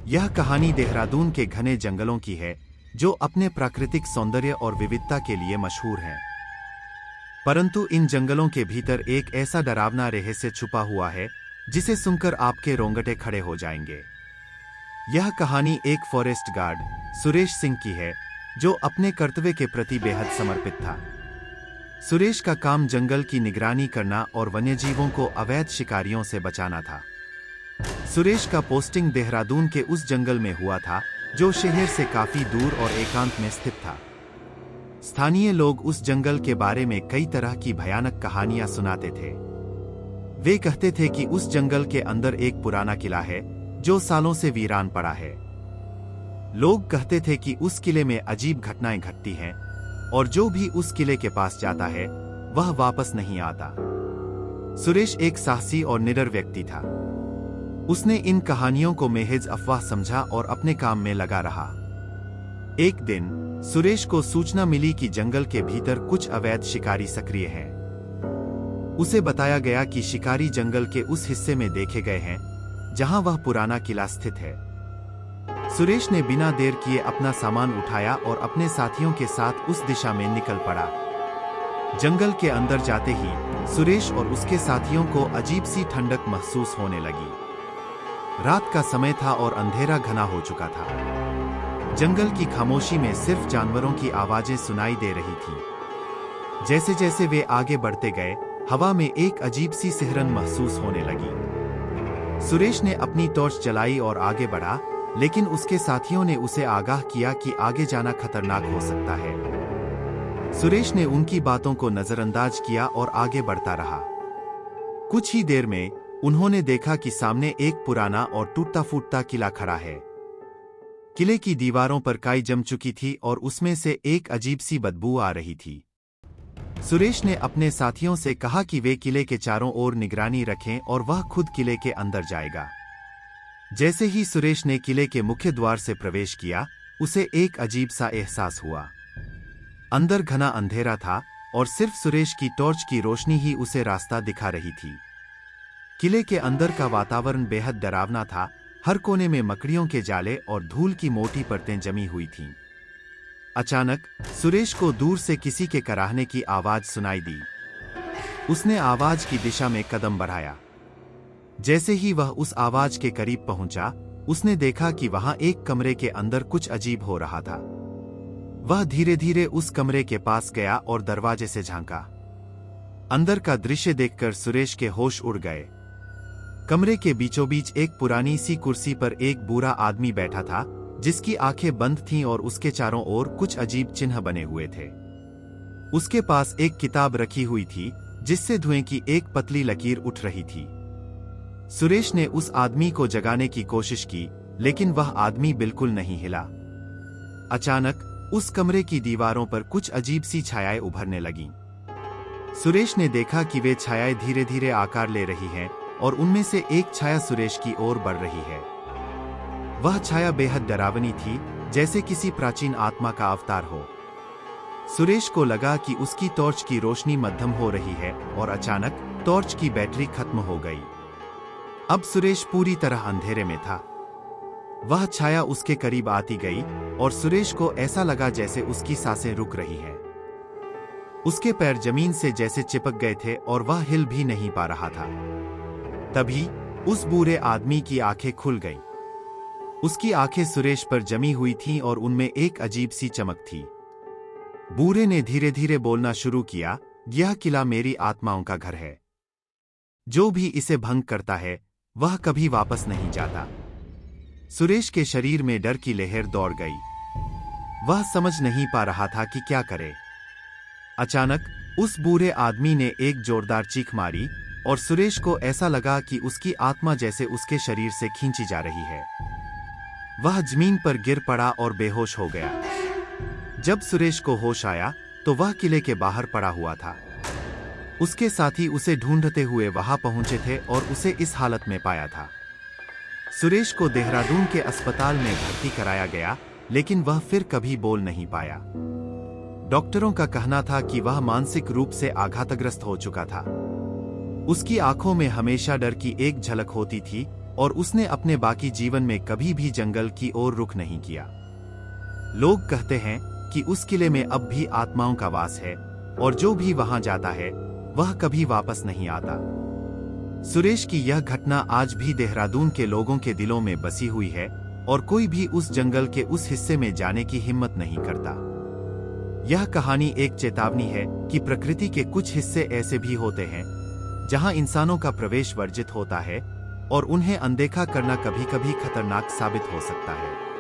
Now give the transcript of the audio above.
यह कहानी देहरादून के घने जंगलों की है, जो अपने प्राकृतिक सौंदर्य और विविधता के लिए मशहूर हैं। परंतु इन जंगलों के भीतर एक ऐसा डरावना रहस्य छुपा हुआ है, जिसे सुनकर आपके रोंगटे खड़े हो जाएंगे। यह कहानी एक फॉरेस्ट गार्ड सुरेश सिंह की है, जो अपने कर्तव्य के प्रति बेहद समर्पित था। सुरेश का काम जंगल की निगरानी करना और वन्यजीवों को अवैध शिकारियों से बचाना था। सुरेश का पोस्टिंग देहरादून के उस जंगल में हुआ था, जो शहर से काफी दूर और एकांत में स्थित था। स्थानीय लोग उस जंगल के बारे में कई तरह की भयानक कहानियां सुनाते थे। वे कहते थे कि उस जंगल के अंदर एक पुराना किला है, जो सालों से वीरान पड़ा है। लोग कहते थे कि उस किले में अजीब घटनाएं घटती हैं, और जो भी उस किले के पास जाता है, वह वापस नहीं आता। सुरेश एक साहसी और निडर व्यक्ति था। उसने इन कहानियों को महज अफवाह समझा और अपने काम में लगा रहा। एक दिन सुरेश को सूचना मिली कि जंगल के भीतर कुछ अवैध शिकारी सक्रिय हैं। उसे बताया गया कि शिकारी जंगल के उस हिस्से में देखे गए हैं, जहां वह पुराना किला स्थित है। सुरेश ने बिना देर किए अपना सामान उठाया और अपने साथियों के साथ उस दिशा में निकल पड़ा। जंगल के अंदर जाते ही सुरेश और उसके साथियों को अजीब सी ठंडक महसूस होने लगी। रात का समय था और अंधेरा घना हो चुका था। जंगल की खामोशी में सिर्फ जानवरों की आवाजें सुनाई दे रही थी। जैसे जैसे वे आगे बढ़ते गए, हवा में एक अजीब सी सिहरन महसूस होने लगी। सुरेश ने अपनी टॉर्च जलाई और आगे बढ़ा, लेकिन उसके साथियों ने उसे आगाह किया कि आगे जाना खतरनाक हो सकता है। सुरेश ने उनकी बातों को नजरअंदाज किया और आगे बढ़ता रहा। कुछ ही देर में उन्होंने देखा कि सामने एक पुराना और टूटता फूटता किला खड़ा है। किले की दीवारों पर काई जम चुकी थी और उसमें से एक अजीब सी बदबू आ रही थी। सुरेश ने अपने साथियों से कहा कि वे किले के चारों ओर निगरानी रखें और वह खुद किले के अंदर जाएगा। जैसे ही सुरेश ने किले के मुख्य द्वार से प्रवेश किया, उसे एक अजीब सा एहसास हुआ। अंदर घना अंधेरा था और सिर्फ सुरेश की टॉर्च की रोशनी ही उसे रास्ता दिखा रही थी। किले के अंदर का वातावरण बेहद डरावना था। हर कोने में मकड़ियों के जाले और धूल की मोटी परतें जमी हुई थीं। अचानक सुरेश को दूर से किसी के कराहने की आवाज सुनाई दी। उसने आवाज की दिशा में कदम बढ़ाया। जैसे ही वह उस आवाज के करीब पहुंचा, उसने देखा कि वहां एक कमरे के अंदर कुछ अजीब हो रहा था। वह धीरे धीरे उस कमरे के पास गया और दरवाजे से झांका। अंदर का दृश्य देखकर सुरेश के होश उड़ गए। कमरे के बीचों बीच एक पुरानी सी कुर्सी पर एक बूढ़ा आदमी बैठा था, जिसकी आंखें बंद थीं और उसके चारों ओर कुछ अजीब चिन्ह बने हुए थे। उसके पास एक किताब रखी हुई थी, जिससे धुएं की एक पतली लकीर उठ रही थी। सुरेश ने उस आदमी को जगाने की कोशिश की, लेकिन वह आदमी बिल्कुल नहीं हिला। अचानक उस कमरे की दीवारों पर कुछ अजीब सी छायाएं उभरने लगीं। सुरेश ने देखा कि वे छायाएं धीरे धीरे आकार ले रही हैं और उनमें से एक छाया सुरेश की ओर बढ़ रही है। वह छाया बेहद डरावनी थी, जैसे किसी प्राचीन आत्मा का अवतार हो। सुरेश को लगा कि उसकी टॉर्च की रोशनी मध्यम हो रही है और अचानक टॉर्च की बैटरी खत्म हो गई। अब सुरेश पूरी तरह अंधेरे में था। वह छाया उसके करीब आती गई और सुरेश को ऐसा लगा जैसे उसकी सांसें रुक रही हैं। उसके पैर जमीन से जैसे चिपक गए थे और वह हिल भी नहीं पा रहा था। तभी उस बूढ़े आदमी की आंखें खुल गईं। उसकी आंखें सुरेश पर जमी हुई थीं और उनमें एक अजीब सी चमक थी। बूढ़े ने धीरे धीरे बोलना शुरू किया, यह किला मेरी आत्माओं का घर है। जो भी इसे भंग करता है, वह कभी वापस नहीं जाता। सुरेश के शरीर में डर की लहर दौड़ गई। वह समझ नहीं पा रहा था कि क्या करे। अचानक उस बूढ़े आदमी ने एक जोरदार चीख मारी और सुरेश को ऐसा लगा कि उसकी आत्मा जैसे उसके शरीर से खींची जा रही है। वह जमीन पर गिर पड़ा और बेहोश हो गया। जब सुरेश को होश आया, तो वह किले के बाहर पड़ा हुआ था। उसके साथी उसे ढूंढते हुए वहां पहुंचे थे और उसे इस हालत में पाया था। सुरेश को देहरादून के अस्पताल में भर्ती कराया गया, लेकिन वह फिर कभी बोल नहीं पाया। डॉक्टरों का कहना था कि वह मानसिक रूप से आघातग्रस्त हो चुका था। उसकी आंखों में हमेशा डर की एक झलक होती थी, और उसने अपने बाकी जीवन में कभी भी जंगल की ओर रुख नहीं किया। लोग कहते हैं कि उस किले में अब भी आत्माओं का वास है और जो भी वहां जाता है वह कभी वापस नहीं आता। सुरेश की यह घटना आज भी देहरादून के लोगों के दिलों में बसी हुई है और कोई भी उस जंगल के उस हिस्से में जाने की हिम्मत नहीं करता। यह कहानी एक चेतावनी है कि प्रकृति के कुछ हिस्से ऐसे भी होते हैं जहां इंसानों का प्रवेश वर्जित होता है और उन्हें अनदेखा करना कभी-कभी खतरनाक साबित हो सकता है।